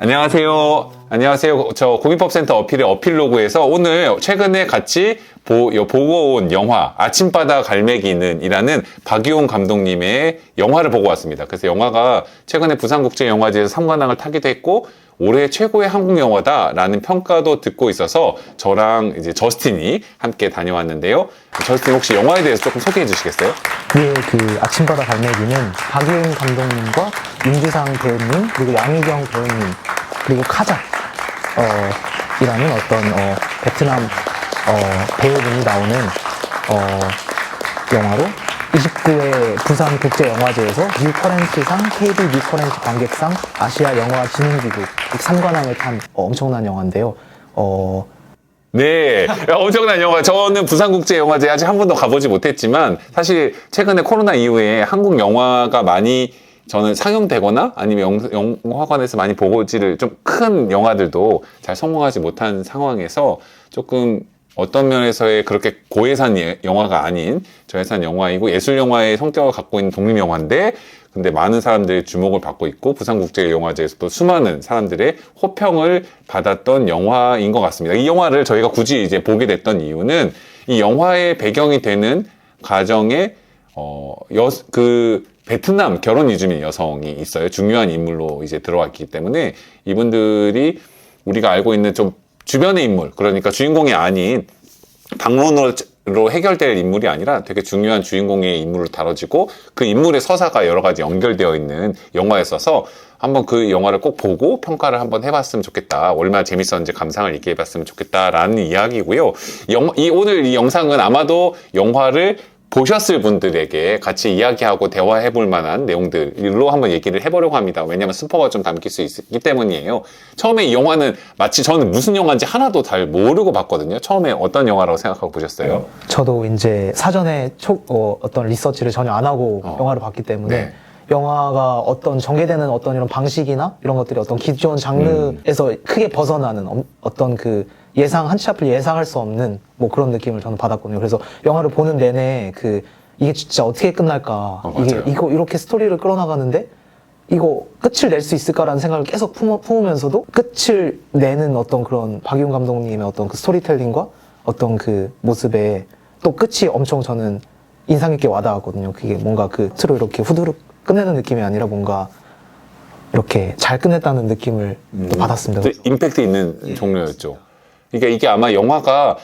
안녕하세요. 안녕하세요. 저 국민법센터 어필의 어필로그에서 오늘 최근에 같이 보고 온 영화 아침바다 갈매기는 이라는 박유홍 감독님의 영화를 보고 왔습니다. 그래서 영화가 최근에 부산국제영화제에서 3관왕을 타기도 했고 올해 최고의 한국 영화다라는 평가도 듣고 있어서 저랑 이제 저스틴이 함께 다녀왔는데요. 저스틴 혹시 영화에 대해서 조금 소개해 주시겠어요? 예, 그 아침바다 갈매기는 박유홍 감독님과 윤주상 배우님 그리고 양희경 배우님 그리고 카자 이라는 어떤 베트남 배우분이 나오는 영화로 29회 부산국제영화제에서 뉴커렌트상, KB 뉴커렌트 관객상, 아시아 영화진흥기구 3관왕을 탄 엄청난 영화인데요. 네, 엄청난 영화. 저는 부산국제영화제 아직 한 번도 가보지 못했지만 사실 최근에 코로나 이후에 한국 영화가 많이 저는 상영되거나 아니면 영화관에서 많이 보지를 좀 큰 영화들도 잘 성공하지 못한 상황에서 조금 어떤 면에서의 그렇게 고예산 영화가 아닌 저예산 영화이고 예술 영화의 성격을 갖고 있는 독립 영화인데 근데 많은 사람들의 주목을 받고 있고 부산국제영화제에서도 수많은 사람들의 호평을 받았던 영화인 것 같습니다. 이 영화를 저희가 굳이 이제 보게 됐던 이유는 이 영화의 배경이 되는 가정에 베트남 결혼 이주민 여성이 있어요. 중요한 인물로 이제 들어왔기 때문에 이분들이 우리가 알고 있는 좀 주변의 인물, 그러니까 주인공이 아닌 방론으로 해결될 인물이 아니라 되게 중요한 주인공의 인물로 다뤄지고 그 인물의 서사가 여러 가지 연결되어 있는 영화였어서 한번 그 영화를 꼭 보고 평가를 한번 해봤으면 좋겠다. 얼마나 재밌었는지 감상을 얘기해봤으면 좋겠다라는 이야기고요. 오늘 이 영상은 아마도 영화를 보셨을 분들에게 같이 이야기하고 대화해볼 만한 내용들로 한번 얘기를 해보려고 합니다. 왜냐면 스포가 좀 담길 수 있기 때문이에요. 처음에 이 영화는 마치 저는 무슨 영화인지 하나도 잘 모르고 봤거든요. 처음에 어떤 영화라고 생각하고 보셨어요? 저도 이제 사전에 어떤 리서치를 전혀 안 하고 영화를 봤기 때문에 네. 영화가 어떤 전개되는 어떤 이런 방식이나 이런 것들이 어떤 기존 장르에서 크게 벗어나는 어떤 그 한치 앞을 예상할 수 없는 뭐 그런 느낌을 저는 받았거든요. 그래서 영화를 보는 내내 이게 진짜 어떻게 끝날까? 이거 이렇게 스토리를 끌어나가는데 이거 끝을 낼 수 있을까라는 생각을 계속 품으면서도 끝을 내는 어떤 그런 박유홍 감독님의 어떤 그 스토리텔링과 어떤 그 모습에 또 끝이 엄청 저는 인상 깊게 와닿았거든요. 그게 뭔가 그 틀로 이렇게 후두룩 끝내는 느낌이 아니라 뭔가 이렇게 잘 끝냈다는 느낌을 또 받았습니다. 임팩트 있는 종류였죠. 그러니까 이게 아마 영화가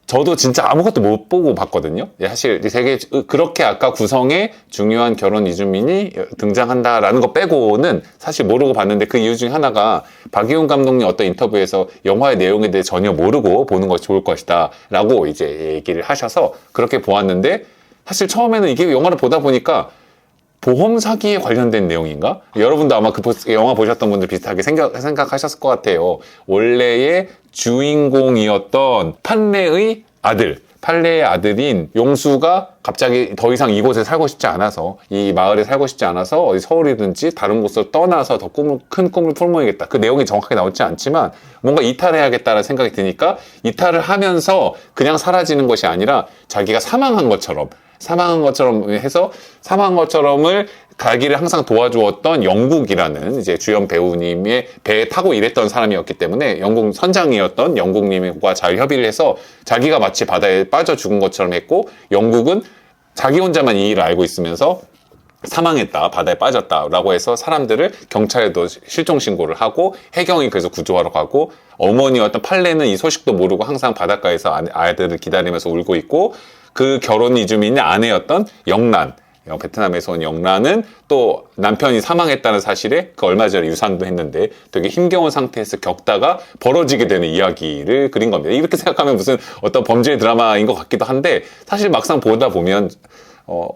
저도 진짜 아무것도 못 보고 봤거든요. 사실 되게 그렇게 아까 구성에 중요한 결혼 이주민이 등장한다라는 거 빼고는 사실 모르고 봤는데 그 이유 중에 하나가 박유홍 감독님 어떤 인터뷰에서 영화의 내용에 대해 전혀 모르고 보는 것이 좋을 것이다 라고 이제 얘기를 하셔서 그렇게 보았는데 사실 처음에는 이게 영화를 보다 보니까 보험 사기에 관련된 내용인가? 여러분도 아마 그 영화 보셨던 분들 비슷하게 생각하셨을 것 같아요. 원래의 주인공이었던 판례의 아들인 용수가 갑자기 더 이상 이곳에 살고 싶지 않아서 이 마을에 살고 싶지 않아서 어디 서울이든지 다른 곳으로 떠나서 더 큰 꿈을 품어야겠다. 그 내용이 정확하게 나오지 않지만 뭔가 이탈해야겠다는 생각이 드니까 이탈을 하면서 그냥 사라지는 것이 아니라 자기가 사망한 것처럼 해서 사망한 것처럼을 가기를 항상 도와주었던 영국이라는 이제 주연 배우님의 배에 타고 일했던 사람이었기 때문에 영국 선장이었던 영국님과 잘 협의를 해서 자기가 마치 바다에 빠져 죽은 것처럼 했고 영국은 자기 혼자만 이 일을 알고 있으면서 사망했다, 바다에 빠졌다라고 해서 사람들을 경찰에도 실종 신고를 하고 해경이 그래서 구조하러 가고 어머니였던 팔레는 이 소식도 모르고 항상 바닷가에서 아이들을 기다리면서 울고 있고 그 결혼 이주민의 아내였던 영란, 베트남에서 온 영란은 또 남편이 사망했다는 사실에 그 얼마 전에 유산도 했는데 되게 힘겨운 상태에서 겪다가 벌어지게 되는 이야기를 그린 겁니다. 이렇게 생각하면 무슨 어떤 범죄 드라마인 것 같기도 한데 사실 막상 보다 보면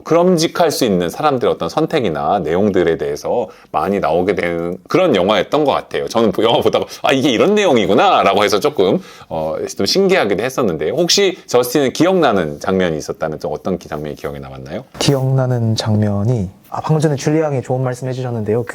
그럼직할 수 있는 사람들의 어떤 선택이나 내용들에 대해서 많이 나오게 되는 그런 영화였던 것 같아요. 저는 영화 보다가 이게 이런 내용이구나 라고 해서 조금 좀 신기하기도 했었는데 혹시 저스틴은 기억나는 장면이 있었다면 좀 어떤 장면이 기억에 남았나요? 기억나는 장면이 방금 전에 줄리 양이 좋은 말씀 해주셨는데요.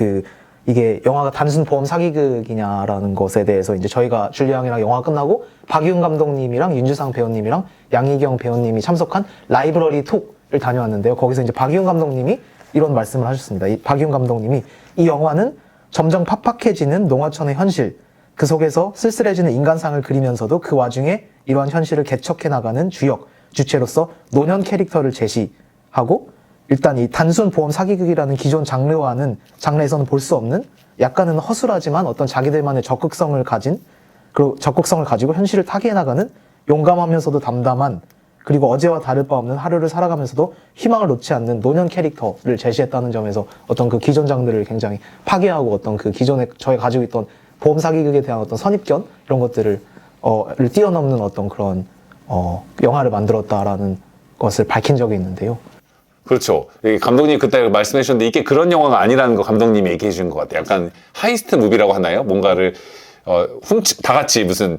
이게 영화가 단순 보험 사기극이냐라는 것에 대해서 이제 저희가 줄리 양이랑 영화 끝나고 박유훈 감독님이랑 윤주상 배우님이랑 양희경 배우님이 참석한 라이브러리 톡을 다녀왔는데요. 거기서 이제 박유훈 감독님이 이런 말씀을 하셨습니다. 박유훈 감독님이 이 영화는 점점 팍팍해지는 농어촌의 현실, 그 속에서 쓸쓸해지는 인간상을 그리면서도 그 와중에 이러한 현실을 개척해 나가는 주역, 주체로서 노년 캐릭터를 제시하고, 일단 이 단순 보험 사기극이라는 기존 장르에서는 볼 수 없는 약간은 허술하지만 어떤 자기들만의 적극성을 가지고 현실을 타개해 나가는 용감하면서도 담담한, 그리고 어제와 다를 바 없는 하루를 살아가면서도 희망을 놓지 않는 노년 캐릭터를 제시했다는 점에서 어떤 그 기존 장르를 굉장히 파괴하고 어떤 그 기존에 저희 가지고 있던 보험 사기극에 대한 어떤 선입견 이런 것들을 뛰어넘는 어떤 그런 영화를 만들었다라는 것을 밝힌 적이 있는데요. 그렇죠. 감독님 그때 말씀해 주셨는데 이게 그런 영화가 아니라는 거 감독님이 얘기해 주신 것 같아요. 약간 하이스트 무비라고 하나요? 뭔가를 다 같이 무슨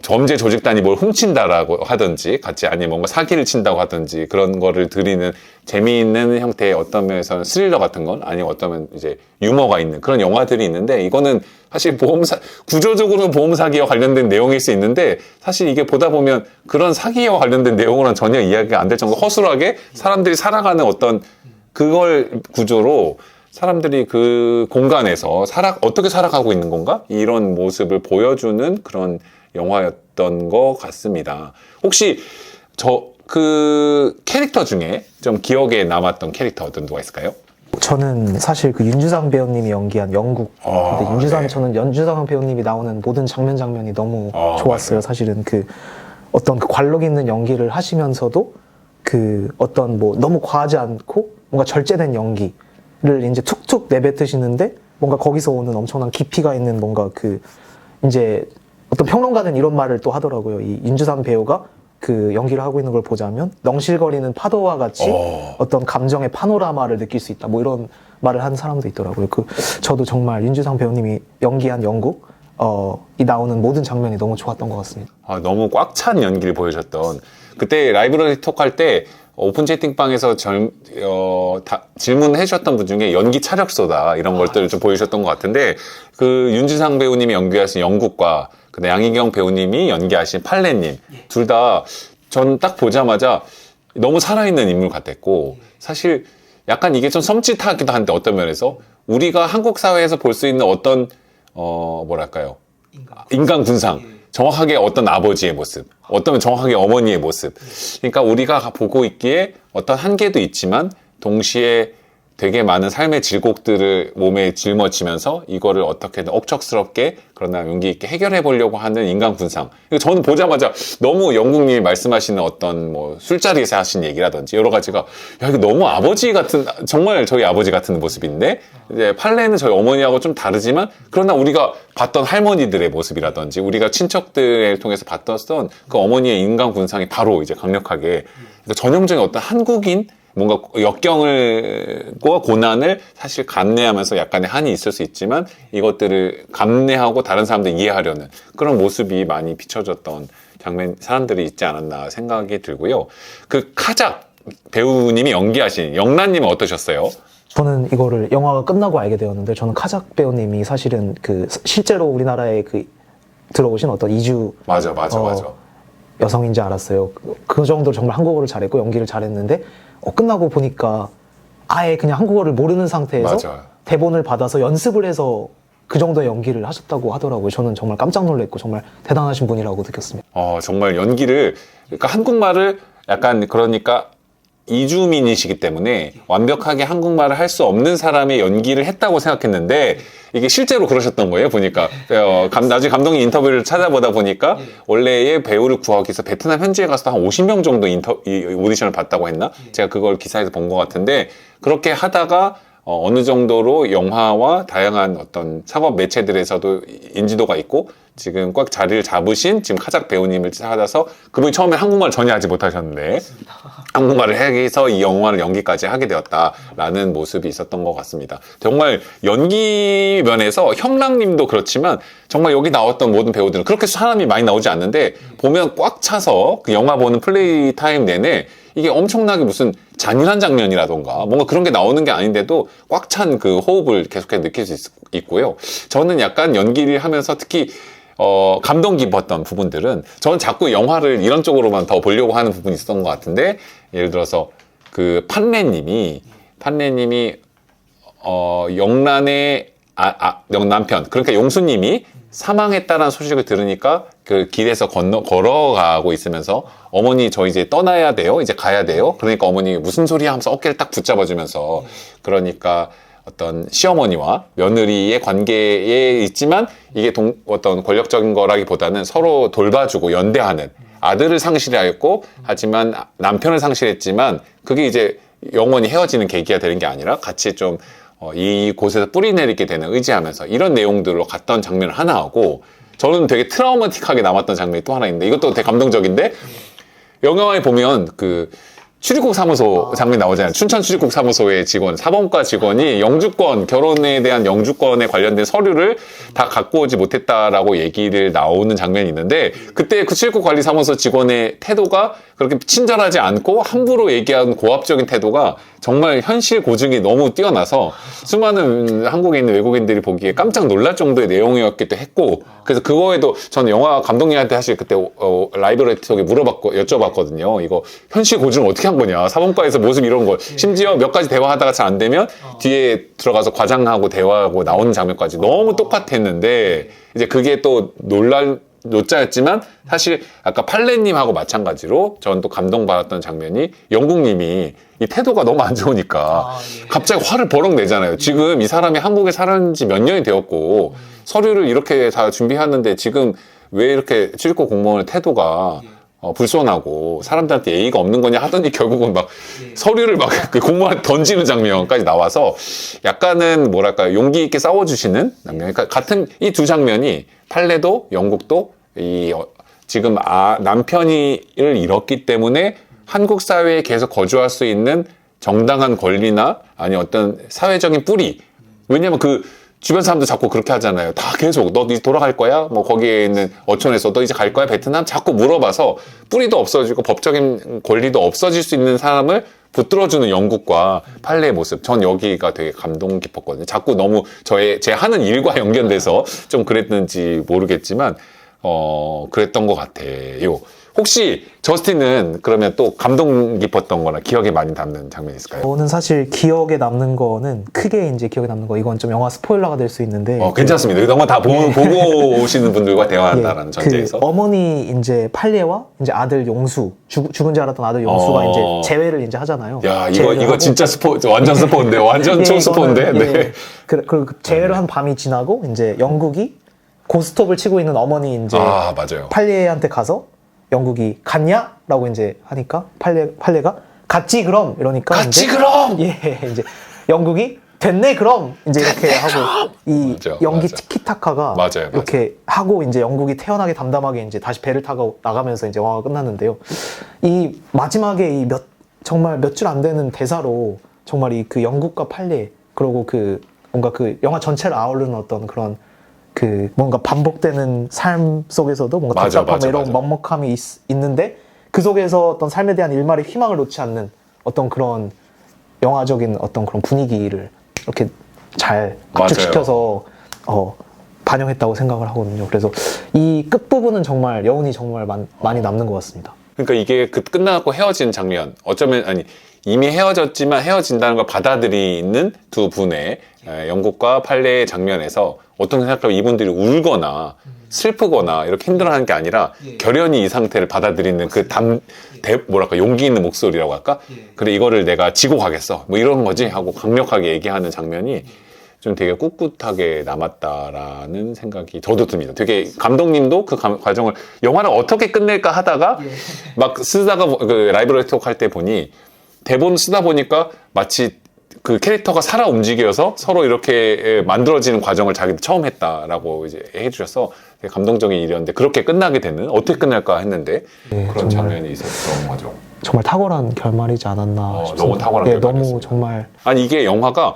범죄 조직단이 뭘 훔친다라고 하든지 같이 아니 뭔가 사기를 친다고 하든지 그런 거를 드리는 재미있는 형태의 어떤 면에서는 스릴러 같은 건 아니면 어떤 면 이제 유머가 있는 그런 영화들이 있는데 이거는 사실 구조적으로는 보험 사기와 관련된 내용일 수 있는데 사실 이게 보다 보면 그런 사기와 관련된 내용으로는 전혀 이야기가 안 될 정도로 허술하게 사람들이 살아가는 어떤 그걸 구조로 사람들이 그 공간에서 어떻게 살아가고 있는 건가? 이런 모습을 보여주는 그런 영화였던 것 같습니다. 혹시 그 캐릭터 중에 좀 기억에 남았던 캐릭터들 누가 있을까요? 저는 사실 그 윤주상 배우님이 연기한 영국. 근데 네. 저는 윤주상 배우님이 나오는 모든 장면이 너무 좋았어요. 맞아요. 사실은 어떤 그 관록 있는 연기를 하시면서도 그 어떤 너무 과하지 않고 뭔가 절제된 연기를 이제 툭툭 내뱉으시는데 뭔가 거기서 오는 엄청난 깊이가 있는 뭔가 이제 어떤 평론가는 이런 말을 또 하더라고요. 이 윤주상 배우가 그 연기를 하고 있는 걸 보자면 넌실거리는 파도와 같이 어떤 감정의 파노라마를 느낄 수 있다. 이런 말을 하는 사람도 있더라고요. 저도 정말 윤주상 배우님이 연기한 영국 이 나오는 모든 장면이 너무 좋았던 것 같습니다. 너무 꽉 찬 연기를 보여줬던 그때 라이브러리 톡할 때 오픈 채팅방에서 질문해 주셨던 분 중에 연기 차력소다 이런 것들을 좀 보여주셨던 것 같은데 그 윤지상 배우님이 연기하신 영국과 근데 양희경 배우님이 연기하신 팔레님 둘 다 전 딱 보자마자 너무 살아있는 인물 같았고 사실 약간 이게 좀 섬찟하기도 한데 어떤 면에서 우리가 한국 사회에서 볼 수 있는 어떤 뭐랄까요 인간 군상 정확하게 어떤 아버지의 모습 어떤 정확하게 어머니의 모습 그러니까 우리가 보고 있기에 어떤 한계도 있지만 동시에 되게 많은 삶의 질곡들을 몸에 짊어지면서 이거를 어떻게든 억척스럽게 그러나 용기 있게 해결해 보려고 하는 인간 군상. 저는 보자마자 너무 영국님이 말씀하시는 어떤 술자리에서 하신 얘기라든지 여러 가지가 야 이거 너무 아버지 같은 정말 저희 아버지 같은 모습인데 이제 팔레는 저희 어머니하고 좀 다르지만 그러나 우리가 봤던 할머니들의 모습이라든지 우리가 친척들을 통해서 봤던 그 어머니의 인간 군상이 바로 이제 강력하게 그러니까 전형적인 어떤 한국인 뭔가 역경과 고난을 사실 감내하면서 약간의 한이 있을 수 있지만 이것들을 감내하고 다른 사람들 이해하려는 그런 모습이 많이 비춰졌던 사람들이 있지 않았나 생각이 들고요. 그 카작 배우님이 연기하신 영란님은 어떠셨어요? 저는 이거를 영화가 끝나고 알게 되었는데 저는 카작 배우님이 사실은 실제로 우리나라에 들어오신 어떤 이주 맞아. 여성인지 알았어요. 그 정도로 정말 한국어를 잘했고 연기를 잘했는데 끝나고 보니까 아예 그냥 한국어를 모르는 상태에서 맞아요. 대본을 받아서 연습을 해서 그 정도의 연기를 하셨다고 하더라고요. 저는 정말 깜짝 놀랐고 정말 대단하신 분이라고 느꼈습니다. 정말 연기를 그러니까 한국말을 약간 그러니까 이주민이시기 때문에 완벽하게 한국말을 할 수 없는 사람의 연기를 했다고 생각했는데 이게 실제로 그러셨던 거예요. 보니까 나중에 감독님 인터뷰를 찾아보다 보니까 원래의 배우를 구하기 위해서 베트남 현지에 가서 한 50명 정도 오디션을 봤다고 했나? 제가 그걸 기사에서 본 것 같은데 그렇게 하다가 어느 정도로 영화와 다양한 어떤 상업 매체들에서도 인지도가 있고 지금 꽉 자리를 잡으신 지금 카작 배우님을 찾아서 그분이 처음에 한국말을 전혀 하지 못하셨는데 한국말을 해서 이 영화를 연기까지 하게 되었다라는 모습이 있었던 것 같습니다. 정말 연기 면에서 형랑님도 그렇지만 정말 여기 나왔던 모든 배우들은 그렇게 사람이 많이 나오지 않는데 보면 꽉 차서 그 영화 보는 플레이 타임 내내 이게 엄청나게 무슨 잔인한 장면이라던가 뭔가 그런 게 나오는 게 아닌데도 꽉 찬 그 호흡을 계속해서 느낄 수 있고요. 저는 약간 연기를 하면서 특히 감동 깊었던 부분들은 저는 자꾸 영화를 이런 쪽으로만 더 보려고 하는 부분이 있었던 것 같은데 예를 들어서 그 판례님이 영란의 남편, 그러니까 용수님이 사망했다는 소식을 들으니까 그 길에서 걸어가고 있으면서 어머니 저 이제 떠나야 돼요. 이제 가야 돼요. 그러니까 어머니 무슨 소리야 하면서 어깨를 딱 붙잡아주면서 그러니까 어떤 시어머니와 며느리의 관계에 있지만 이게 어떤 권력적인 거라기보다는 서로 돌봐주고 연대하는 아들을 상실하였고 하지만 남편을 상실했지만 그게 이제 영원히 헤어지는 계기가 되는 게 아니라 같이 좀 이곳에서 뿌리 내리게 되는 의지하면서 이런 내용들로 갔던 장면을 하나 하고 저는 되게 트라우마틱하게 남았던 장면이 또 하나 있는데 이것도 되게 감동적인데 영화에 보면 그 출입국 사무소 장면이 나오잖아요. 춘천 출입국 사무소의 직원, 사범과 직원이 영주권, 결혼에 대한 영주권에 관련된 서류를 다 갖고 오지 못했다라고 얘기를 나오는 장면이 있는데 그때 그 출입국 관리 사무소 직원의 태도가 그렇게 친절하지 않고 함부로 얘기하는 고압적인 태도가 정말 현실 고증이 너무 뛰어나서 수많은 한국에 있는 외국인들이 보기에 깜짝 놀랄 정도의 내용이었기도 했고 그래서 그거에도 저는 영화 감독님한테 사실 그때 라이브 레터에 여쭤봤거든요. 이거 현실 고증을 어떻게 한 거냐. 사범과에서 모습 이런 걸 심지어 몇 가지 대화하다가 잘 안 되면 뒤에 들어가서 과장하고 대화하고 나오는 장면까지 너무 똑같았는데 이제 그게 또 노짜였지만 사실 아까 팔레님하고 마찬가지로 저는 또 감동받았던 장면이 영국님이 이 태도가 너무 안 좋으니까 갑자기 화를 버럭 내잖아요. 지금 이 사람이 한국에 살은 지 몇 년이 되었고 서류를 이렇게 다 준비하는데 지금 왜 이렇게 출입국 공무원의 태도가 불손하고 사람들한테 예의가 없는 거냐 하더니 결국은 막 서류를 막 그 공무원한테 던지는 장면까지 나와서 약간은 뭐랄까 용기 있게 싸워주시는 장면. 그러니까 같은 이 두 장면이 판례도 영국도 지금 남편을 잃었기 때문에 한국 사회에 계속 거주할 수 있는 정당한 권리나 아니 어떤 사회적인 뿌리. 왜냐면 그 주변 사람도 자꾸 그렇게 하잖아요. 다 계속 너 이제 돌아갈 거야? 뭐 거기에 있는 어촌에서 너 이제 갈 거야? 베트남? 자꾸 물어봐서 뿌리도 없어지고 법적인 권리도 없어질 수 있는 사람을 붙들어주는 영국과 판례의 모습. 전 여기가 되게 감동 깊었거든요. 자꾸 너무 제 하는 일과 연결돼서 좀 그랬는지 모르겠지만 그랬던 것 같아요. 혹시 저스틴은 그러면 또 감동 깊었던 거나 기억에 많이 남는 장면이 있을까요? 저는 사실 기억에 남는 거는 크게 이제 기억에 남는 거 이건 좀 영화 스포일러가 될 수 있는데 괜찮습니다. 영화 다 보고 오시는 분들과 대화한다라는 전제에서 어머니 이제 팔례와 이제 아들 용수 죽은 줄 알았던 아들 용수가 이제 재회를 이제 하잖아요. 야 이거 진짜 완전 스포인데 완전 초스포인데. 네. 그 재회를 한 밤이 지나고 이제 영국이 고스톱을 치고 있는 어머니 이제 맞아요. 팔례한테 가서 영국이 갔냐? 라고 이제 하니까 팔레가 갔지 그럼 이러니까 갔지 이제, 그럼 이제 영국이 됐네 그럼 이제 이렇게 하고 이 연기 맞아. 티키타카가 맞아요. 이렇게 하고 이제 영국이 태연하게 담담하게 이제 다시 배를 타고 나가면서 이제 영화가 끝났는데요. 이 마지막에 정말 몇 줄 안 되는 대사로 정말 이 그 영국과 팔레 그리고 그 뭔가 그 영화 전체를 아우르는 어떤 그런 그 뭔가 반복되는 삶 속에서도 뭔가 답답함 이런 먹먹함이 있는데 그 속에서 어떤 삶에 대한 일말의 희망을 놓지 않는 어떤 그런 영화적인 어떤 그런 분위기를 이렇게 잘 구축시켜서 반영했다고 생각을 하거든요. 그래서 이 끝부분은 정말 여운이 정말 많이 남는 것 같습니다. 그러니까 이게 끝나고 헤어진 장면 어쩌면 이미 헤어졌지만 헤어진다는 걸 받아들이는 두 분의 영국과 판례의 장면에서 어떤 생각하면 이분들이 울거나 슬프거나 이렇게 힘들어하는 게 아니라 결연히 이 상태를 받아들이는 그 뭐랄까 용기 있는 목소리라고 할까? 그래 이거를 내가 지고 가겠어 뭐 이런 거지 하고 강력하게 얘기하는 장면이 좀 되게 꿋꿋하게 남았다라는 생각이 저도 듭니다. 되게 감독님도 그 과정을 영화를 어떻게 끝낼까 하다가 막 쓰다가 그 라이브러리 톡 할 때 보니 대본 쓰다 보니까 마치 그 캐릭터가 살아 움직여서 서로 이렇게 만들어지는 과정을 자기도 처음 했다라고 이제 해주셔서 되게 감동적인 일이었는데 그렇게 끝나게 되는 어떻게 끝날까 했는데 그런 장면이 있었던 거죠. 정말 탁월한 결말이지 않았나 싶습니다. 너무 탁월한 결말이었습니다. 너무 정말 이게 영화가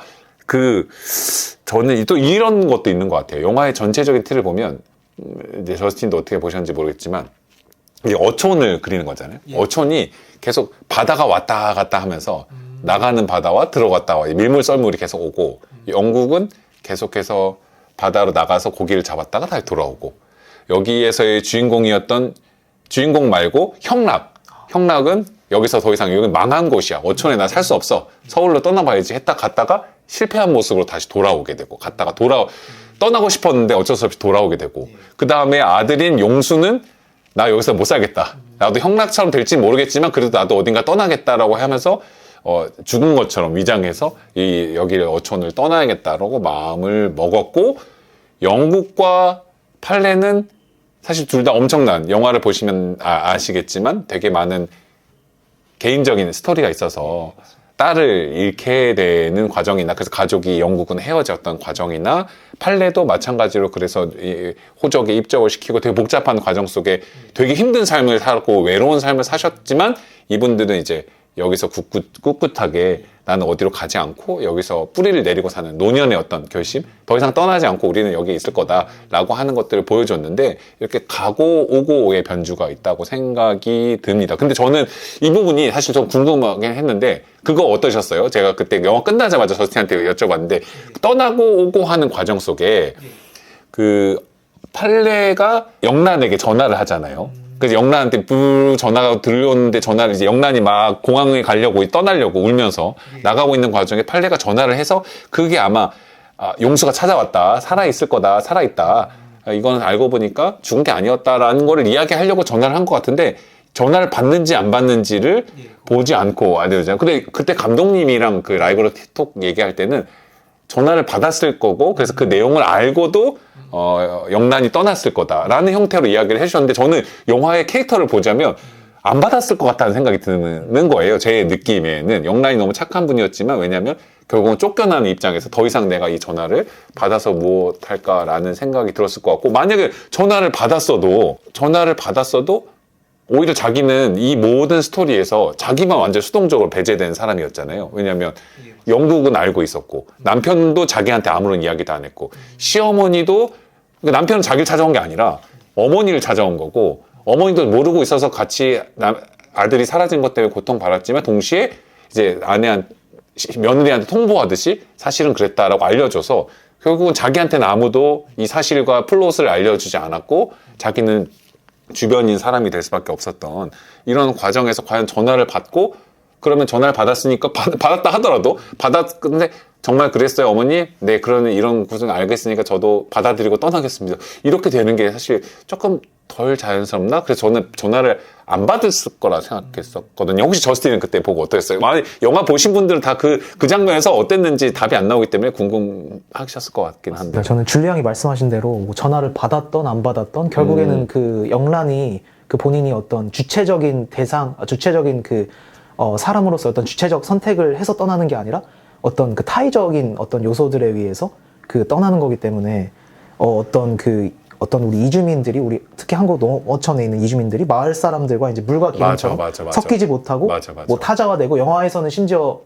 저는 또 이런 것도 있는 것 같아요. 영화의 전체적인 틀을 보면 이제 저스틴도 어떻게 보셨는지 모르겠지만 이게 어촌을 그리는 거잖아요. 어촌이 계속 바다가 왔다 갔다 하면서 나가는 바다와 들어갔다 와 밀물 썰물이 계속 오고 영국은 계속해서 바다로 나가서 고기를 잡았다가 다시 돌아오고 여기에서의 주인공 말고 형락은 여기서 더 이상 여기 망한 곳이야. 어촌에 나 살 수 없어. 서울로 떠나봐야지 했다 갔다가 실패한 모습으로 다시 돌아오게 되고 갔다가 떠나고 싶었는데 어쩔 수 없이 돌아오게 되고 그 다음에 아들인 용수는 나 여기서 못 살겠다. 나도 형락처럼 될지 모르겠지만 그래도 나도 어딘가 떠나겠다라고 하면서 죽은 것처럼 위장해서 여기를 어촌을 떠나야겠다라고 마음을 먹었고 영국과 팔레는 사실 둘 다 엄청난 영화를 보시면 아시겠지만 되게 많은 개인적인 스토리가 있어서 딸을 잃게 되는 과정이나 그래서 가족이 영국은 헤어졌던 과정이나 팔레도 마찬가지로 그래서 이 호적에 입적을 시키고 되게 복잡한 과정 속에 되게 힘든 삶을 살고 외로운 삶을 사셨지만 이분들은 이제 여기서 꿋꿋하게 나는 어디로 가지 않고 여기서 뿌리를 내리고 사는 노년의 어떤 결심 더 이상 떠나지 않고 우리는 여기에 있을 거다라고 하는 것들을 보여줬는데 이렇게 가고 오고의 변주가 있다고 생각이 듭니다. 근데 저는 이 부분이 사실 좀 궁금하긴 했는데 그거 어떠셨어요? 제가 그때 영화 끝나자마자 저스틴한테 여쭤봤는데 떠나고 오고 하는 과정 속에 그 팔레가 영란에게 전화를 하잖아요. 그래서 영란한테 전화가 들려오는데 전화를 이제 영란이 막 공항에 가려고 떠나려고 울면서 나가고 있는 과정에 팔레가 전화를 해서 그게 아마 용수가 찾아왔다. 살아있을 거다. 살아있다. 이거는 알고 보니까 죽은 게 아니었다라는 거를 이야기하려고 전화를 한 것 같은데 전화를 받는지 안 받는지를 보지 않고 알려주잖아요. 근데 그때 감독님이랑 그 라이브로 틱톡 얘기할 때는 전화를 받았을 거고 그래서 그 내용을 알고도 영란이 떠났을 거다라는 형태로 이야기를 해주셨는데 저는 영화의 캐릭터를 보자면 안 받았을 것 같다는 생각이 드는 거예요. 제 느낌에는 영란이 너무 착한 분이었지만 왜냐하면 결국은 쫓겨나는 입장에서 더 이상 내가 이 전화를 받아서 무엇할까라는 생각이 들었을 것 같고 만약에 전화를 받았어도 오히려 자기는 이 모든 스토리에서 자기만 완전 수동적으로 배제된 사람이었잖아요. 왜냐하면 영국은 알고 있었고 남편도 자기한테 아무런 이야기도 안 했고 시어머니도 남편은 자기를 찾아온 게 아니라 어머니를 찾아온 거고 어머니도 모르고 있어서 같이 아들이 사라진 것 때문에 고통받았지만 동시에 이제 며느리한테 통보하듯이 사실은 그랬다라고 알려줘서 결국은 자기한테는 아무도 이 사실과 플롯을 알려주지 않았고 자기는 주변인 사람이 될 수밖에 없었던 이런 과정에서 과연 전화를 받고 그러면 전화를 받았으니까 받았다 하더라도 근데 정말 그랬어요 어머니? 네 그러면 이런 구성 알겠으니까 저도 받아들이고 떠나겠습니다. 이렇게 되는 게 사실 조금 덜 자연스럽나? 그래서 저는 전화를 안 받았을 거라 생각했었거든요. 혹시 저스틴은 그때 보고 어떠셨어요? 만약 영화 보신 분들은 다 그 장면에서 어땠는지 답이 안 나오기 때문에 궁금하셨을 것 같긴 한데 저는 줄리앙이 말씀하신 대로 뭐 전화를 받았던 안 받았던 결국에는 그 영란이 그 본인이 어떤 주체적인 그 사람으로서 어떤 주체적 선택을 해서 떠나는 게 아니라 어떤 그 타의적인 어떤 요소들에 의해서 그 떠나는 거기 때문에 어떤 우리 이주민들이 특히 한국 농어촌에 있는 이주민들이 마을 사람들과 이제 물과 기름처럼 맞아. 섞이지 못하고 뭐 타자화되고 영화에서는 심지어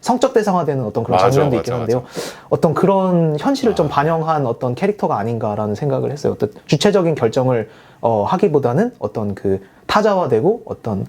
성적 대상화되는 어떤 그런 장면도 있긴 한데요. 어떤 그런 현실을 좀 반영한 어떤 캐릭터가 아닌가라는 생각을 했어요. 어떤 주체적인 결정을 하기보다는 어떤 그 타자화되고 어떤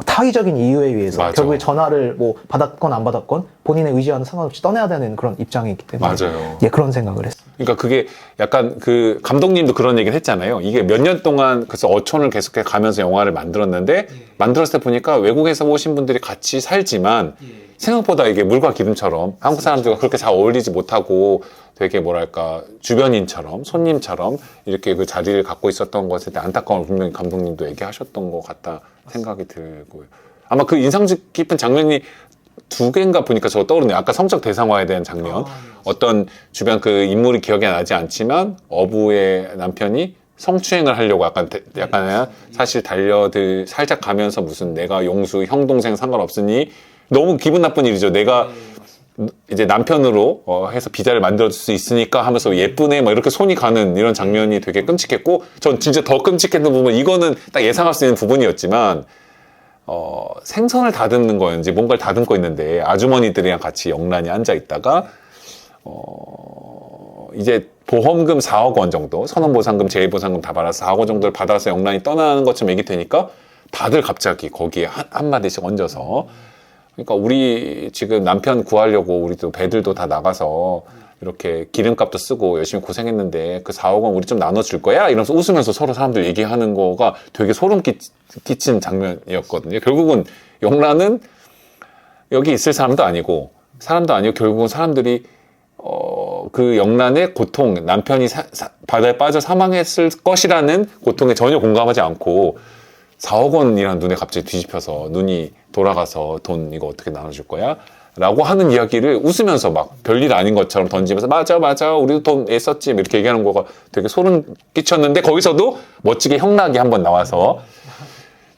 타의적인 이유에 의해서 결국에 전화를 뭐 받았건 안 받았건 본인의 의지와는 상관없이 떠나야 되는 그런 입장에 있기 때문에 예, 그런 생각을 했어요. 그러니까 그게 약간 그 감독님도 그런 얘기를 했잖아요. 이게 몇 년 동안 그래서 어촌을 계속해 가면서 영화를 만들었는데 만들었을 때 보니까 외국에서 오신 분들이 같이 살지만 생각보다 이게 물과 기름처럼 한국 사람들과 그렇게 잘 어울리지 못하고 되게 뭐랄까 주변인처럼 손님처럼 이렇게 그 자리를 갖고 있었던 것에 대한 안타까움을 분명히 감독님도 얘기하셨던 것 같다 생각이 들고요. 아마 그 인상 깊은 장면이 두 개인가 보니까 저 떠오르네요. 아까 성적 대상화에 대한 장면. 어떤 주변 그 인물이 기억이 나지 않지만 어부의 남편이 성추행을 하려고 약간 사실 살짝 가면서 무슨 내가 용수 형 동생 상관없으니 너무 기분 나쁜 일이죠. 내가 이제 남편으로 해서 비자를 만들어줄 수 있으니까 하면서 예쁘네 뭐 이렇게 손이 가는 이런 장면이 되게 끔찍했고 전 진짜 더 끔찍했던 부분 이거는 딱 예상할 수 있는 부분이었지만 생선을 다듬는 거였는지 뭔가를 다듬고 있는데 아주머니들이랑 같이 영란이 앉아 있다가 이제 보험금 4억 원 정도 선원보상금 재해보상금 다 받아서 4억 원 정도를 받아서 영란이 떠나는 것처럼 얘기 되니까 다들 갑자기 거기에 한마디씩 얹어서 그러니까 우리 지금 남편 구하려고 우리도 배들도 다 나가서 이렇게 기름값도 쓰고 열심히 고생했는데 그 4억 원 우리 좀 나눠줄 거야? 이러면서 웃으면서 서로 사람들 얘기하는 거가 되게 소름 끼친 장면이었거든요. 결국은 영란은 여기 있을 사람도 아니고 사람도 아니고 결국은 사람들이 그 영란의 고통, 남편이 바다에 빠져 사망했을 것이라는 고통에 전혀 공감하지 않고 4억 원이라는 눈에 갑자기 뒤집혀서 눈이 돌아가서 돈 이거 어떻게 나눠줄 거야? 라고 하는 이야기를 웃으면서 막 별일 아닌 것처럼 던지면서 맞아 우리도 돈 애썼지 이렇게 얘기하는 거가 되게 소름 끼쳤는데 거기서도 멋지게 형락이 한번 나와서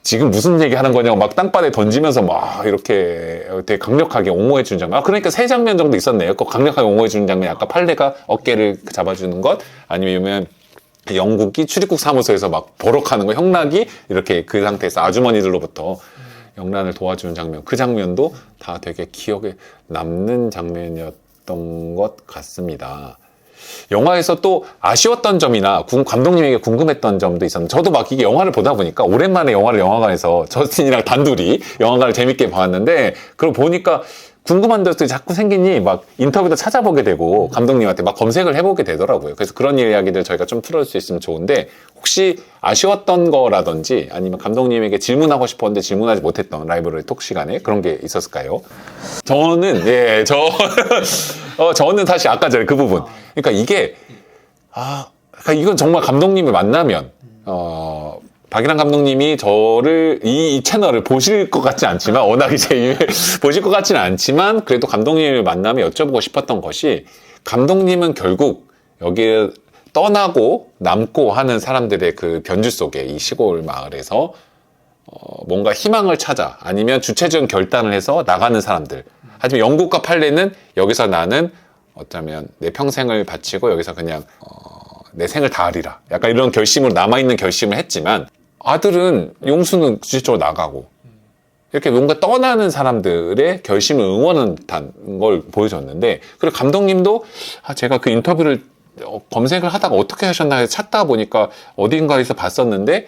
지금 무슨 얘기 하는 거냐고 막 땅바닥에 던지면서 막 이렇게 되게 강력하게 옹호해 주는 장면. 그러니까 세 장면 정도 있었네요. 그 강력하게 옹호해 주는 장면. 아까 팔레가 어깨를 잡아주는 것 아니면 영국이 출입국 사무소에서 막 버럭하는 거 형락이 이렇게 그 상태에서 아주머니들로부터 영란을 도와주는 장면. 그 장면도 다 되게 기억에 남는 장면이었던 것 같습니다. 영화에서 또 아쉬웠던 점이나 감독님에게 궁금했던 점도 있었는데 저도 막 이게 영화를 보다 보니까 오랜만에 영화를 영화관에서 저스틴이랑 단둘이 영화관을 재밌게 봤는데 그걸 보니까 궁금한 점들이 자꾸 생기니 막 인터뷰도 찾아보게 되고 감독님한테 막 검색을 해보게 되더라고요. 그래서 그런 이야기들 저희가 좀 풀어줄 수 있으면 좋은데 혹시 아쉬웠던 거라든지 아니면 감독님에게 질문하고 싶었는데 질문하지 못했던 라이브러리 톡 시간에 그런 게 있었을까요? 저는 저는 사실 아까 전에 그 부분 그러니까 이게 그러니까 이건 정말 감독님을 만나면 박일환 감독님이 저를 이 채널을 보실 것 같지 않지만 워낙 이제 보실 것 같지는 않지만 그래도 감독님을 만나면 여쭤보고 싶었던 것이 감독님은 결국 여기에 떠나고 남고 하는 사람들의 그 변주 속에 이 시골 마을에서 뭔가 희망을 찾아 아니면 주체적인 결단을 해서 나가는 사람들. 하지만 영국과 팔레는 여기서 나는 어쩌면 내 평생을 바치고 여기서 그냥 내 생을 다하리라. 약간 이런 결심으로 남아있는 결심을 했지만 아들은 용수는 주체적으로 나가고 이렇게 뭔가 떠나는 사람들의 결심을 응원한 걸 보여줬는데 그리고 감독님도 제가 그 인터뷰를 검색을 하다가 어떻게 하셨나 해서 찾다 보니까 어딘가에서 봤었는데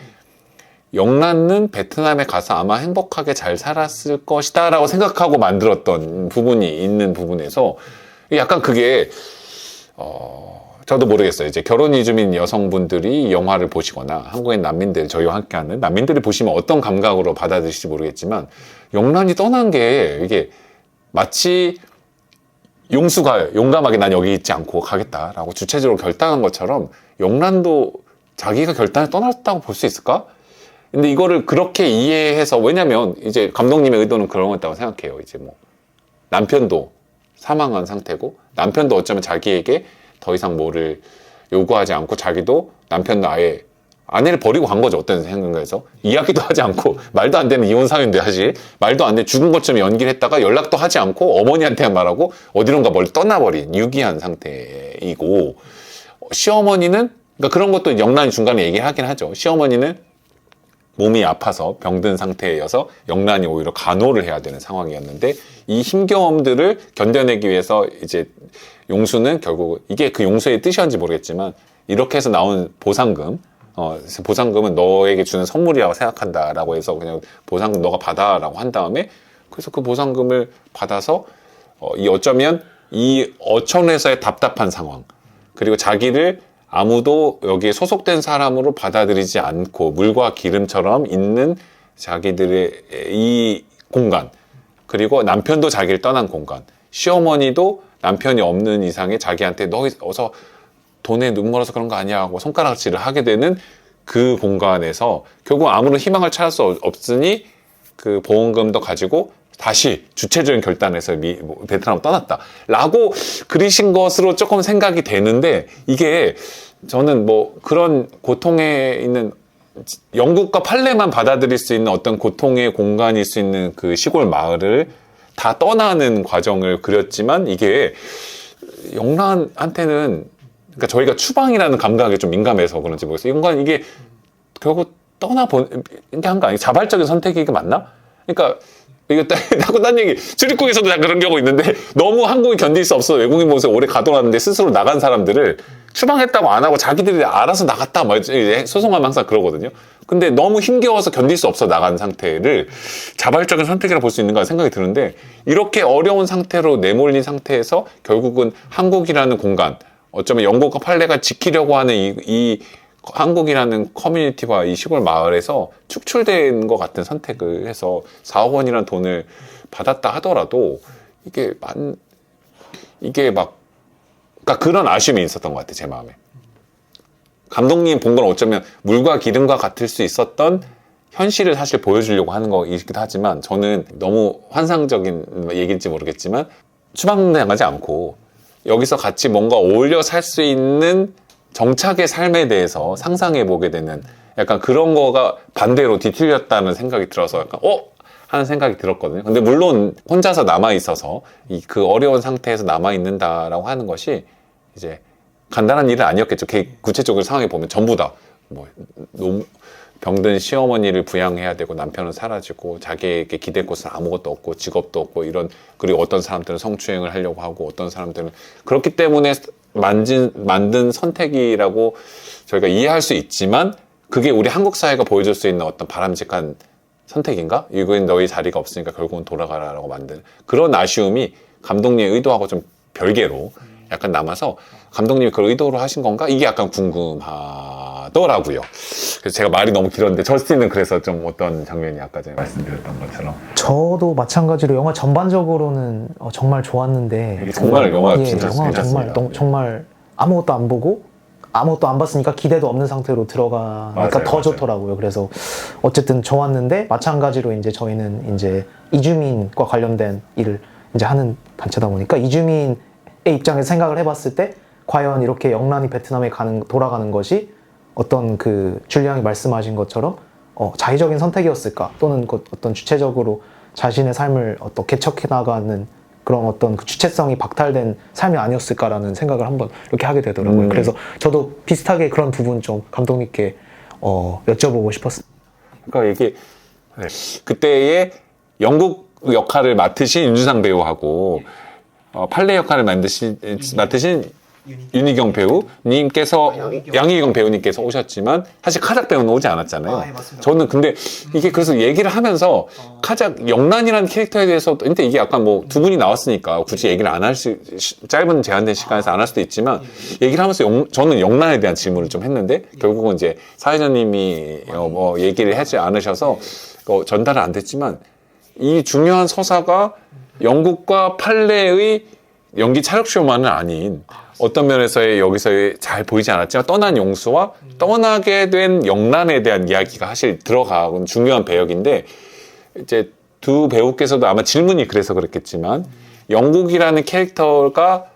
영란은 베트남에 가서 아마 행복하게 잘 살았을 것이다 라고 생각하고 만들었던 부분이 있는 부분에서 약간 그게 저도 모르겠어요. 이제 결혼 이주민 여성분들이 영화를 보시거나 한국의 난민들, 저희와 함께하는 난민들이 보시면 어떤 감각으로 받아들일지 모르겠지만 영란이 떠난 게 이게 마치 용수가 용감하게 난 여기 있지 않고 가겠다라고 주체적으로 결단한 것처럼 영란도 자기가 결단을 떠났다고 볼 수 있을까? 근데 이거를 그렇게 이해해서 왜냐면 이제 감독님의 의도는 그런 거였다고 생각해요. 이제 뭐 남편도 사망한 상태고 남편도 어쩌면 자기에게 더 이상 뭐를 요구하지 않고 자기도 남편도 아예 아내를 버리고 간 거죠. 어떤 생각에서 이야기도 하지 않고 말도 안 되는 이혼 사유인데 사실 말도 안 돼 죽은 것처럼 연기를 했다가 연락도 하지 않고 어머니한테만 말하고 어디론가 멀리 떠나버린 유기한 상태이고 시어머니는 그러니까 그런 것도 영란이 중간에 얘기하긴 하죠. 시어머니는 몸이 아파서 병든 상태여서 영란이 오히려 간호를 해야 되는 상황이었는데 이 힘겨움들을 견뎌내기 위해서 이제 용수는 결국 이게 그 용수의 뜻이었는지 모르겠지만 이렇게 해서 나온 보상금 보상금은 너에게 주는 선물이라고 생각한다라고 해서 그냥 보상금 너가 받아라고 한 다음에 그래서 그 보상금을 받아서 어쩌면 이 어촌에서의 답답한 상황 그리고 자기를 아무도 여기에 소속된 사람으로 받아들이지 않고 물과 기름처럼 있는 자기들의 이 공간 그리고 남편도 자기를 떠난 공간 시어머니도 남편이 없는 이상에 자기한테 너 어서 돈에 눈멀어서 그런 거 아니야 하고 손가락질을 하게 되는 그 공간에서 결국 아무런 희망을 찾을 수 없으니 그 보험금도 가지고 다시 주체적인 결단에서 베트남을 떠났다 라고 그리신 것으로 조금 생각이 되는데 이게 저는 뭐 그런 고통에 있는 영국과 팔레만 받아들일 수 있는 어떤 고통의 공간일 수 있는 그 시골 마을을 다 떠나는 과정을 그렸지만 이게 영란한테는 그러니까 저희가 추방이라는 감각에 좀 민감해서 그런지 모르겠어요. 인간 이게 결국 떠나본 게 한 거 아니에요? 자발적인 선택이 이게 맞나? 그러니까 이거 자꾸 딴 얘기 출입국에서도 다 그런 경우 있는데 너무 한국이 견딜 수 없어 외국인 모습에 오래 가둬놨는데 스스로 나간 사람들을 추방했다고 안 하고 자기들이 알아서 나갔다 막 소송하면 항상 그러거든요. 근데 너무 힘겨워서 견딜 수 없어 나간 상태를 자발적인 선택이라 볼 수 있는가 생각이 드는데 이렇게 어려운 상태로 내몰린 상태에서 결국은 한국이라는 공간 어쩌면 영국과 팔레가 지키려고 하는 이 한국이라는 커뮤니티와 이 시골 마을에서 축출된 것 같은 선택을 해서 4억 원이라는 돈을 받았다 하더라도 이게 막 그러니까 그런 아쉬움이 있었던 것 같아 제 마음에. 감독님 본 건 어쩌면 물과 기름과 같을 수 있었던 현실을 사실 보여주려고 하는 거이기도 하지만 저는 너무 환상적인 얘기인지 모르겠지만 추방당하지 않고 여기서 같이 뭔가 어울려 살 수 있는 정착의 삶에 대해서 상상해 보게 되는 약간 그런 거가 반대로 뒤틀렸다는 생각이 들어서 약간 하는 생각이 들었거든요. 근데 물론 혼자서 남아 있어서 그 어려운 상태에서 남아 있는다라고 하는 것이 이제 간단한 일은 아니었겠죠. 구체적으로 상황에 보면 전부 다 뭐 병든 시어머니를 부양해야 되고 남편은 사라지고 자기에게 기댈 곳은 아무것도 없고 직업도 없고 이런 그리고 어떤 사람들은 성추행을 하려고 하고 어떤 사람들은 그렇기 때문에 만든 선택이라고 저희가 이해할 수 있지만 그게 우리 한국 사회가 보여줄 수 있는 어떤 바람직한 선택인가? 이건 너희 자리가 없으니까 결국은 돌아가라라고 만든 그런 아쉬움이 감독님의 의도하고 좀 별개로 약간 남아서 감독님이 그걸 의도로 하신 건가? 이게 약간 궁금하더라고요. 그래서 제가 말이 너무 길었는데 저스틴은 그래서 좀 어떤 장면이 아까 전에 말씀드렸던 것처럼 저도 마찬가지로 영화 전반적으로는 정말 좋았는데 이게 정말 영화가 예, 진짜 영화가 괜찮습니다. 정말 아무것도 안 보고 아무것도 안 봤으니까 기대도 없는 상태로 들어가니까 맞아요, 더 맞아요. 좋더라고요. 그래서 어쨌든 좋았는데 마찬가지로 이제 저희는 이제 이주민과 관련된 일을 이제 하는 단체다 보니까 이주민의 입장에서 생각을 해봤을 때 과연 이렇게 영란이 베트남에 돌아가는 것이 어떤 그 줄리앙이 말씀하신 것처럼 자의적인 선택이었을까 또는 어떤 주체적으로 자신의 삶을 개척해 나가는 그런 어떤 그 주체성이 박탈된 삶이 아니었을까라는 생각을 한번 이렇게 하게 되더라고요. 그래서 저도 비슷하게 그런 부분 좀 감독님께 여쭤보고 싶었어요. 그러니까 이게 그때의 영국 역할을 맡으신 윤주상 배우하고 팔레 역할을 맡으신 윤희경 배우님께서 양희경 배우님께서 오셨지만 사실 카작 배우는 오지 않았잖아요. 예, 맞습니다. 저는 근데 이게 그래서 얘기를 하면서 카작 영란이라는 캐릭터에 대해서 근데 이게 약간 뭐 두 분이 나왔으니까 굳이 얘기를 안 할 짧은 제한된 시간에서 안 할 수도 있지만 얘기를 하면서 저는 영란에 대한 질문을 좀 했는데 결국은 이제 사회자님이 뭐 얘기를 하지 않으셔서 전달은 안 됐지만 이 중요한 서사가 영국과 팔레의 연기 차력쇼만은 아닌 어떤 면에서의 여기서의 잘 보이지 않았지만 떠난 용수와 떠나게 된 영란에 대한 이야기가 사실 들어가는 중요한 배역인데 이제 두 배우께서도 아마 질문이 그래서 그랬겠지만 영국이라는 캐릭터가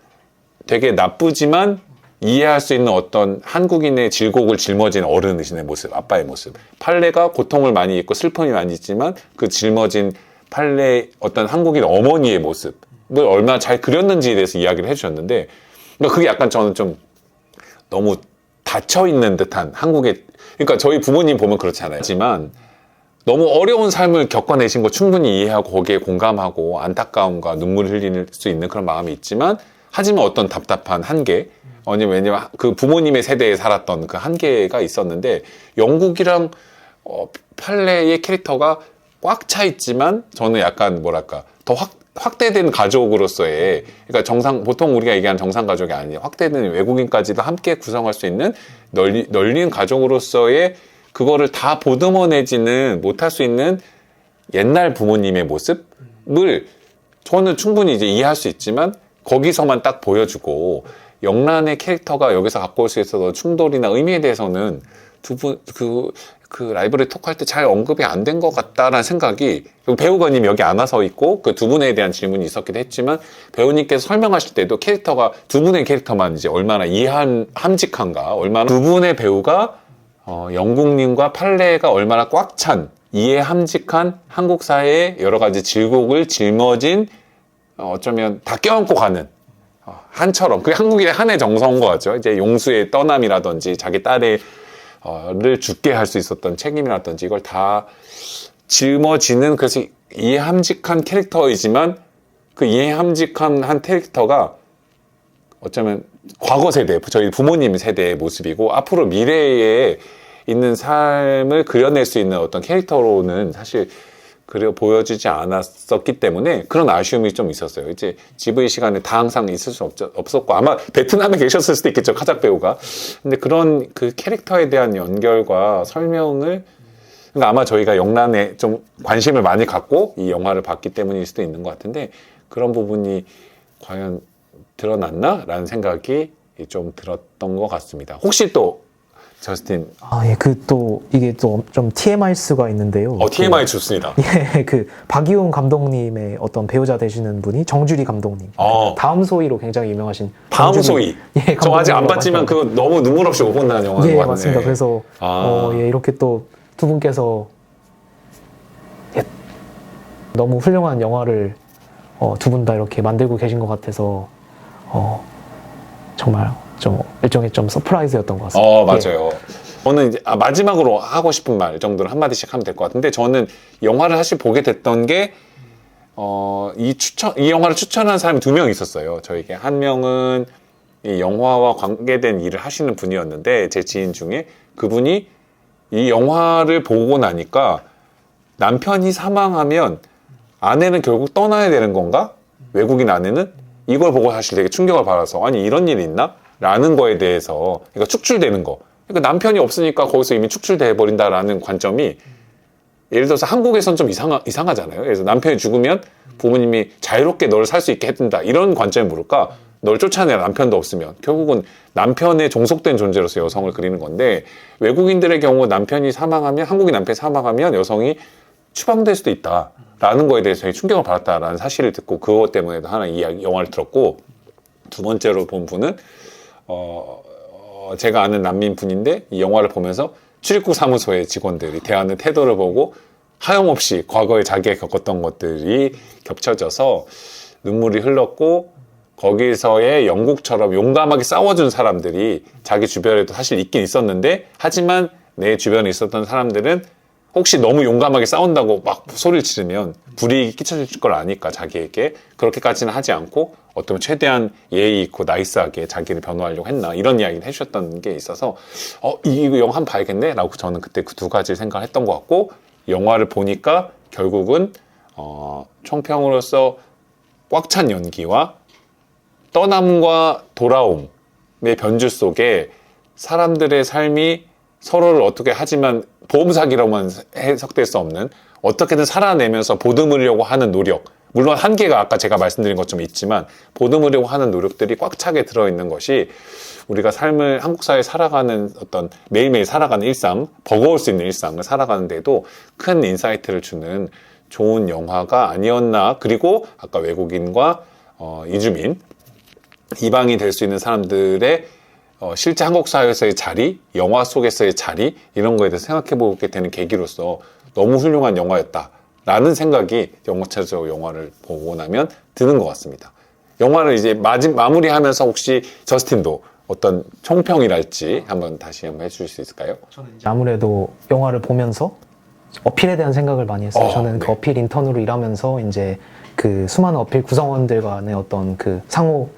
되게 나쁘지만 이해할 수 있는 어떤 한국인의 질곡을 짊어진 어른이신의 모습, 아빠의 모습. 팔레가 고통을 많이 있고 슬픔이 많이 있지만 그 짊어진 팔레 어떤 한국인 어머니의 모습을 얼마나 잘 그렸는지에 대해서 이야기를 해주셨는데 그러니까 그게 약간 저는 좀 너무 닫혀있는 듯한 한국의 그러니까 저희 부모님 보면 그렇잖아요. 하지만 너무 어려운 삶을 겪어내신 거 충분히 이해하고 거기에 공감하고 안타까움과 눈물을 흘릴 수 있는 그런 마음이 있지만 하지만 어떤 답답한 한계 왜냐면 그 부모님의 세대에 살았던 그 한계가 있었는데 영국이랑 팔레의 캐릭터가 꽉 차 있지만 저는 약간 뭐랄까 더 확대된 가족으로서의 그러니까 보통 우리가 얘기하는 정상 가족이 아니에요. 확대된 외국인까지도 함께 구성할 수 있는 널린 가족으로서의 그거를 다 보듬어내지는 못할 수 있는 옛날 부모님의 모습을 저는 충분히 이제 이해할 수 있지만 거기서만 딱 보여주고 영란의 캐릭터가 여기서 갖고 올 수 있어서 충돌이나 의미에 대해서는 두 분 그 라이브러리 토크할 때 잘 언급이 안 된 것 같다라는 생각이 배우가님 여기 안 와서 있고 그 두 분에 대한 질문이 있었기도 했지만 배우님께서 설명하실 때도 캐릭터가 두 분의 캐릭터만 이제 얼마나 함직한가 얼마나 두 분의 배우가 영국님과 팔레가 얼마나 꽉 찬 이해함직한 한국 사회의 여러 가지 질곡을 짊어진 어쩌면 다 껴안고 가는 한처럼 그게 한국인의 한의 정서인 것 같죠. 이제 용수의 떠남이라든지 자기 딸의 를 죽게 할 수 있었던 책임이라든지 이걸 다 짊어지는 그래서 이해함직한 캐릭터이지만 그 이해함직한 한 캐릭터가 어쩌면 과거 세대, 저희 부모님 세대의 모습이고 앞으로 미래에 있는 삶을 그려낼 수 있는 어떤 캐릭터로는 사실 보여주지 않았었기 때문에 그런 아쉬움이 좀 있었어요. 이제 GV 시간에 다 항상 있을 수 없었고 아마 베트남에 계셨을 수도 있겠죠. 카작 배우가. 근데 그런 그 캐릭터에 대한 연결과 설명을 그러니까 아마 저희가 영란에 좀 관심을 많이 갖고 이 영화를 봤기 때문일 수도 있는 것 같은데 그런 부분이 과연 드러났나? 라는 생각이 좀 들었던 것 같습니다. 혹시 또 저스틴 예, 또 이게 또 좀 TMI일 수가 있는데요. TMI 좋습니다. 예, 박이온 감독님의 어떤 배우자 되시는 분이 정주리 감독님. 다음 소희로 굉장히 유명하신 다음 정주리- 소희. 예, 저 아직 안 감독님과 봤지만 그거 너무 눈물 없이 못 본다는 영화인 예, 것 같네. 맞습니다. 그래서 예, 이렇게 또 두 분께서 예, 너무 훌륭한 영화를 두 분 다 이렇게 만들고 계신 것 같아서 정말 좀 일종의 좀 서프라이즈였던 것 같습니다. 예. 맞아요. 저는 이제 마지막으로 하고 싶은 말 정도를 한마디씩 하면 될 것 같은데, 저는 영화를 사실 보게 됐던 게 이 영화를 추천한 사람이 2명 있었어요. 저에게. 한 명은 이 영화와 관계된 일을 하시는 분이었는데, 제 지인 중에 그분이 이 영화를 보고 나니까 남편이 사망하면 아내는 결국 떠나야 되는 건가? 외국인 아내는? 이걸 보고 사실 되게 충격을 받아서, 아니 이런 일이 있나? 라는 거에 대해서, 그러니까 축출되는 거. 그러니까 남편이 없으니까 거기서 이미 축출돼 버린다라는 관점이, 예를 들어서 한국에선 좀 이상하잖아요. 그래서 남편이 죽으면 부모님이 자유롭게 너를 살 수 있게 해준다, 이런 관점이 모를까? 널 쫓아내라, 남편도 없으면. 결국은 남편의 종속된 존재로서 여성을 그리는 건데, 외국인들의 경우 남편이 사망하면, 한국인 남편이 사망하면 여성이 추방될 수도 있다 라는 거에 대해서 되게 충격을 받았다라는 사실을 듣고, 그것 때문에도 하나 영화를 들었고, 두 번째로 본 분은 제가 아는 난민 분인데, 이 영화를 보면서 출입국 사무소의 직원들이 대하는 태도를 보고 하염없이 과거에 자기가 겪었던 것들이 겹쳐져서 눈물이 흘렀고, 거기서의 영국처럼 용감하게 싸워준 사람들이 자기 주변에도 사실 있긴 있었는데, 하지만 내 주변에 있었던 사람들은 혹시 너무 용감하게 싸운다고 막 소리를 지르면 불이익이 끼쳐질 걸 아니까 자기에게 그렇게까지는 하지 않고 어쩌면 최대한 예의 있고 나이스하게 자기를 변호하려고 했나, 이런 이야기를 해주셨던 게 있어서 이 영화 한번 봐야겠네 라고 저는 그때 그 2가지를 생각을 했던 것 같고, 영화를 보니까 결국은 총평으로서 꽉 찬 연기와 떠남과 돌아옴의 변주 속에 사람들의 삶이 서로를 어떻게, 하지만 보험사기로만 해석될 수 없는, 어떻게든 살아내면서 보듬으려고 하는 노력, 물론 한계가 아까 제가 말씀드린 것처럼 있지만 보듬으려고 하는 노력들이 꽉 차게 들어있는 것이, 우리가 삶을, 한국 사회에 살아가는 어떤 매일매일 살아가는 일상, 버거울 수 있는 일상을 살아가는데도 큰 인사이트를 주는 좋은 영화가 아니었나. 그리고 아까 외국인과 이주민, 이방이 될 수 있는 사람들의 실제 한국 사회에서의 자리, 영화 속에서의 자리, 이런 거에 대해서 생각해보게 되는 계기로서 너무 훌륭한 영화였다라는 생각이 영어체조 영화를 보고 나면 드는 것 같습니다. 영화를 이제 마무리하면서 혹시 저스틴도 어떤 총평이랄지 한번 다시 한번 해주실 수 있을까요? 아무래도 영화를 보면서 어필에 대한 생각을 많이 했어요. 저는 그 어필 인턴으로 일하면서 이제 그 수많은 어필 구성원들 간의 어떤 그 상호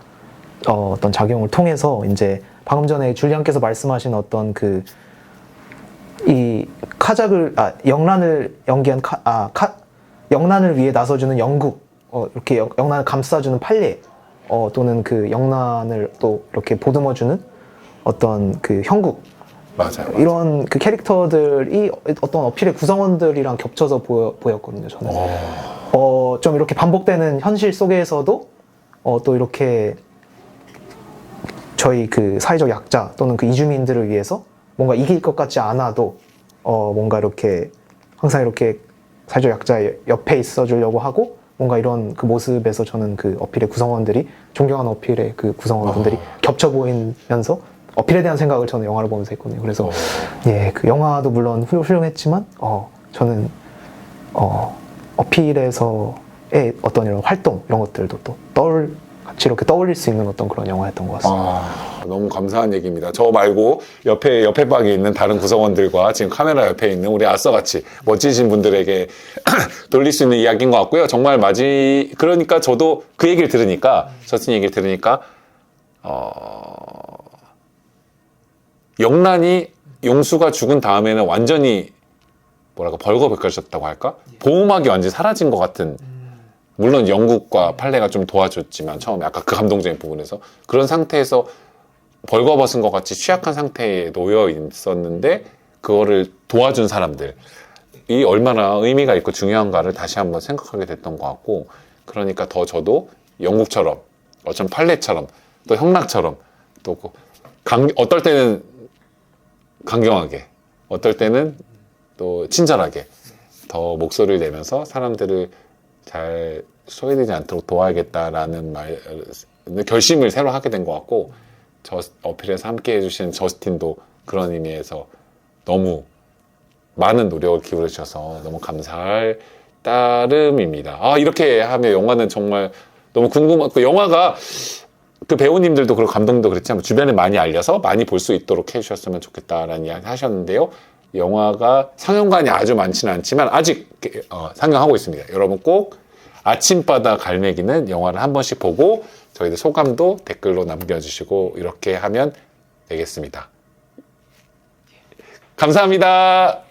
어떤 작용을 통해서, 이제 방금 전에 줄리안께서 말씀하신 어떤 그 이 영란을 연기한 영란을 위해 나서주는 영국, 이렇게 영란을 감싸주는 판례, 또는 그 영란을 또 이렇게 보듬어주는 어떤 그 형국, 맞아요. 이런 그 캐릭터들이 어떤 어필의 구성원들이랑 겹쳐서 보였거든요, 저는. 좀 이렇게 반복되는 현실 속에서도 또 이렇게 저희 그 사회적 약자 또는 그 이주민들을 위해서 뭔가 이길 것 같지 않아도 뭔가 이렇게 항상 이렇게 사회적 약자의 옆에 있어 주려고 하고, 뭔가 이런 그 모습에서 저는 그 어필의 구성원들이, 존경하는 어필의 그 구성원분들이 겹쳐 보이면서 어필에 대한 생각을 저는 영화를 보면서 했거든요. 그래서 예, 그 영화도 물론 훌륭했지만 저는 어필에서의 어떤 이런 활동, 이런 것들도 또 같이 이렇게 떠올릴 수 있는 어떤 그런 영화였던 것 같습니다. 너무 감사한 얘기입니다. 저 말고 옆에 방에 있는 다른 구성원들과 지금 카메라 옆에 있는 우리 아싸같이 멋지신 분들에게 돌릴 수 있는 이야기인 것 같고요. 정말 그러니까 저도 그 얘기를 들으니까, 저스틴 얘기를 들으니까 영란이, 용수가 죽은 다음에는 완전히 벌거벗겨졌다고 할까? 보호막이 완전히 사라진 것 같은, 물론 영국과 판례가 좀 도와줬지만 처음에 아까 그 감동적인 부분에서 그런 상태에서 벌거벗은 것 같이 취약한 상태에 놓여 있었는데, 그거를 도와준 사람들이 얼마나 의미가 있고 중요한가를 다시 한번 생각하게 됐던 것 같고, 그러니까 더 저도 영국처럼, 어쩜 판례처럼, 또 형락처럼, 또 어떨 때는 강경하게, 어떨 때는 또 친절하게 더 목소리를 내면서 사람들을 잘 소외되지 않도록 도와야겠다라는 결심을 새로 하게 된 것 같고, 어필에서 함께 해주신 저스틴도 그런 의미에서 너무 많은 노력을 기울여 주셔서 너무 감사할 따름입니다. 이렇게 하면 영화는 정말 너무 궁금하고, 영화가 그 배우님들도 그렇고 감독도 그랬지만 주변에 많이 알려서 많이 볼 수 있도록 해주셨으면 좋겠다라는 이야기 하셨는데요. 영화가 상영관이 아주 많지는 않지만 아직 상영하고 있습니다. 여러분 꼭 아침바다 갈매기는 영화를 한 번씩 보고 저희들 소감도 댓글로 남겨주시고 이렇게 하면 되겠습니다. 감사합니다.